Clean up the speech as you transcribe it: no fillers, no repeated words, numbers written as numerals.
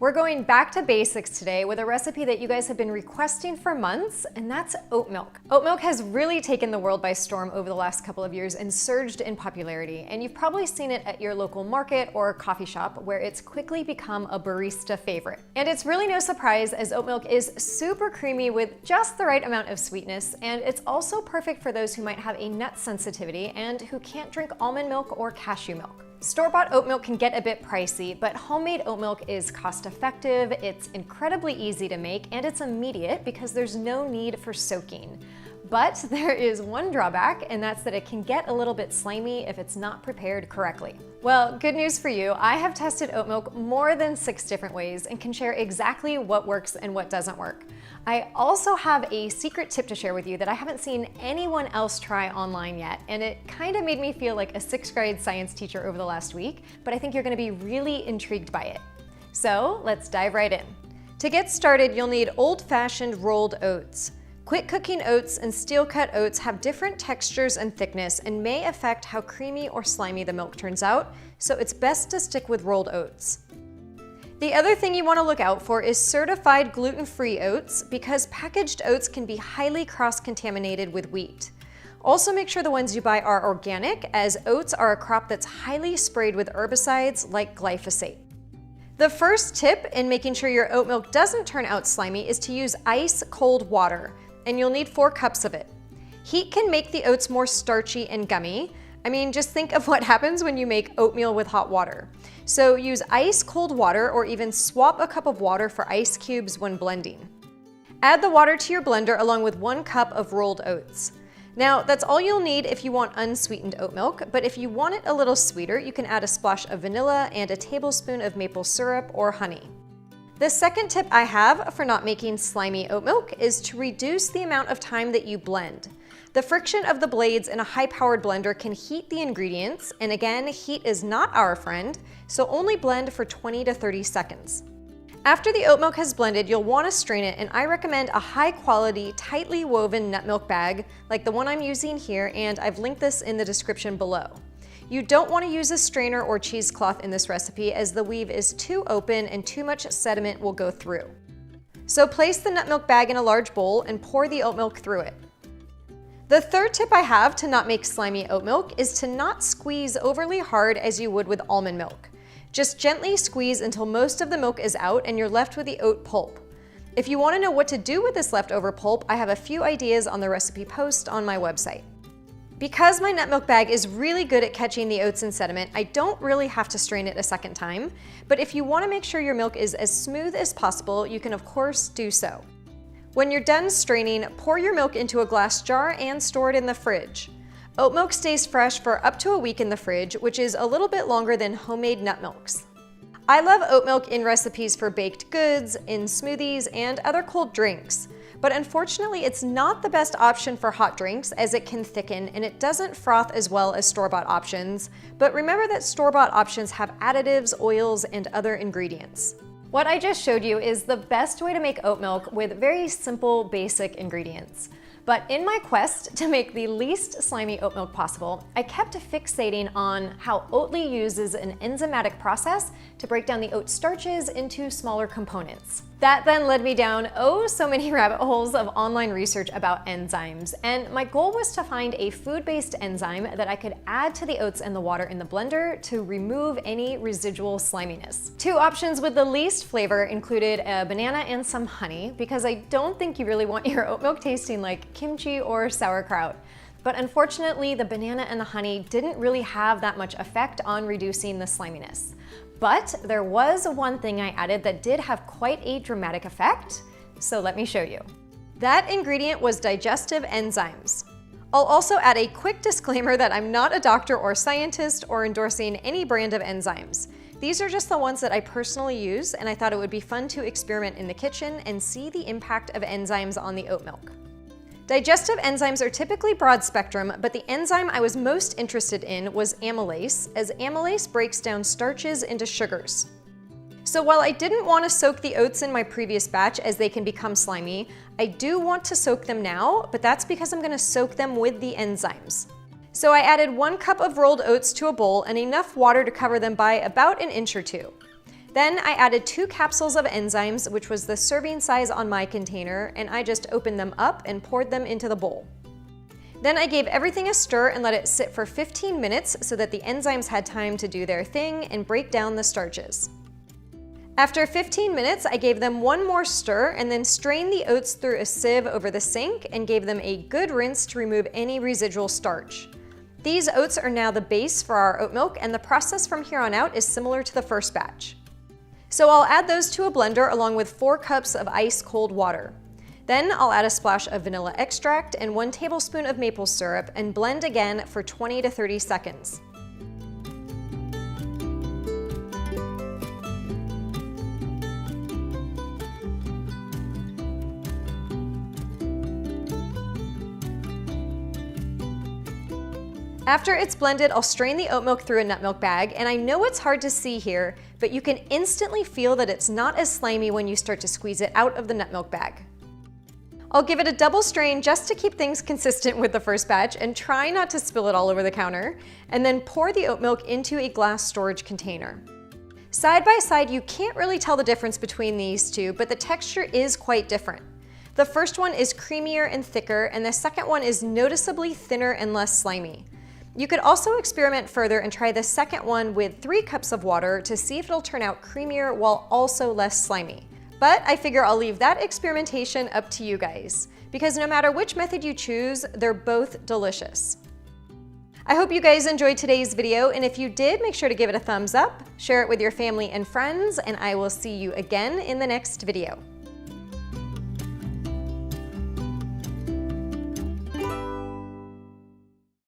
We're going back to basics today with a recipe that you guys have been requesting for months, and that's oat milk. Oat milk has really taken the world by storm over the last couple of years and surged in popularity, and you've probably seen it at your local market or coffee shop where it's quickly become a barista favorite. And it's really no surprise as oat milk is super creamy with just the right amount of sweetness, and it's also perfect for those who might have a nut sensitivity and who can't drink almond milk or cashew milk. Store-bought oat milk can get a bit pricey, but homemade oat milk is cost-effective, it's incredibly easy to make, and it's immediate because there's no need for soaking. But there is one drawback, and that's that it can get a little bit slimy if it's not prepared correctly. Well, good news for you, I have tested oat milk more than 6 different ways and can share exactly what works and what doesn't work. I also have a secret tip to share with you that I haven't seen anyone else try online yet, and it kind of made me feel like a 6th grade science teacher over the last week, but I think you're gonna be really intrigued by it. So let's dive right in. To get started, you'll need old-fashioned rolled oats. Quick cooking oats and steel-cut oats have different textures and thickness and may affect how creamy or slimy the milk turns out, so it's best to stick with rolled oats. The other thing you want to look out for is certified gluten-free oats because packaged oats can be highly cross-contaminated with wheat. Also make sure the ones you buy are organic, as oats are a crop that's highly sprayed with herbicides like glyphosate. The first tip in making sure your oat milk doesn't turn out slimy is to use ice-cold water, and you'll need 4 cups of it. Heat can make the oats more starchy and gummy. I mean, just think of what happens when you make oatmeal with hot water. So use ice-cold water or even swap a cup of water for ice cubes when blending. Add the water to your blender along with 1 cup of rolled oats. Now, that's all you'll need if you want unsweetened oat milk, but if you want it a little sweeter, you can add a splash of vanilla and a tablespoon of maple syrup or honey. The second tip I have for not making slimy oat milk is to reduce the amount of time that you blend. The friction of the blades in a high-powered blender can heat the ingredients, and again, heat is not our friend, so only blend for 20 to 30 seconds. After the oat milk has blended, you'll want to strain it, and I recommend a high-quality, tightly woven nut milk bag like the one I'm using here, and I've linked this in the description below. You don't want to use a strainer or cheesecloth in this recipe as the weave is too open and too much sediment will go through. So place the nut milk bag in a large bowl and pour the oat milk through it. The third tip I have to not make slimy oat milk is to not squeeze overly hard as you would with almond milk. Just gently squeeze until most of the milk is out and you're left with the oat pulp. If you want to know what to do with this leftover pulp, I have a few ideas on the recipe post on my website. Because my nut milk bag is really good at catching the oats and sediment, I don't really have to strain it a second time, but if you want to make sure your milk is as smooth as possible, you can of course do so. When you're done straining, pour your milk into a glass jar and store it in the fridge. Oat milk stays fresh for up to a week in the fridge, which is a little bit longer than homemade nut milks. I love oat milk in recipes for baked goods, in smoothies, and other cold drinks. But unfortunately, it's not the best option for hot drinks as it can thicken and it doesn't froth as well as store-bought options. But remember that store-bought options have additives, oils, and other ingredients. What I just showed you is the best way to make oat milk with very simple, basic ingredients. But in my quest to make the least slimy oat milk possible, I kept fixating on how Oatly uses an enzymatic process to break down the oat starches into smaller components. That then led me down oh so many rabbit holes of online research about enzymes, and my goal was to find a food-based enzyme that I could add to the oats and the water in the blender to remove any residual sliminess. 2 options with the least flavor included a banana and some honey, because I don't think you really want your oat milk tasting like kimchi or sauerkraut. But unfortunately, the banana and the honey didn't really have that much effect on reducing the sliminess. But there was one thing I added that did have quite a dramatic effect, so let me show you. That ingredient was digestive enzymes. I'll also add a quick disclaimer that I'm not a doctor or scientist or endorsing any brand of enzymes. These are just the ones that I personally use, and I thought it would be fun to experiment in the kitchen and see the impact of enzymes on the oat milk. Digestive enzymes are typically broad spectrum, but the enzyme I was most interested in was amylase, as amylase breaks down starches into sugars. So while I didn't want to soak the oats in my previous batch as they can become slimy, I do want to soak them now, but that's because I'm going to soak them with the enzymes. So I added 1 cup of rolled oats to a bowl and enough water to cover them by about an inch or 2. Then I added 2 capsules of enzymes, which was the serving size on my container, and I just opened them up and poured them into the bowl. Then I gave everything a stir and let it sit for 15 minutes so that the enzymes had time to do their thing and break down the starches. After 15 minutes, I gave them one more stir and then strained the oats through a sieve over the sink and gave them a good rinse to remove any residual starch. These oats are now the base for our oat milk, and the process from here on out is similar to the first batch. So I'll add those to a blender along with 4 cups of ice cold water. Then I'll add a splash of vanilla extract and 1 tablespoon of maple syrup and blend again for 20 to 30 seconds. After it's blended, I'll strain the oat milk through a nut milk bag, and I know it's hard to see here, but you can instantly feel that it's not as slimy when you start to squeeze it out of the nut milk bag. I'll give it a double strain just to keep things consistent with the first batch and try not to spill it all over the counter, and then pour the oat milk into a glass storage container. Side by side, you can't really tell the difference between these two, but the texture is quite different. The first one is creamier and thicker, and the second one is noticeably thinner and less slimy. You could also experiment further and try the second one with 3 cups of water to see if it'll turn out creamier while also less slimy. But I figure I'll leave that experimentation up to you guys, because no matter which method you choose, they're both delicious. I hope you guys enjoyed today's video, and if you did, make sure to give it a thumbs up, share it with your family and friends, and I will see you again in the next video.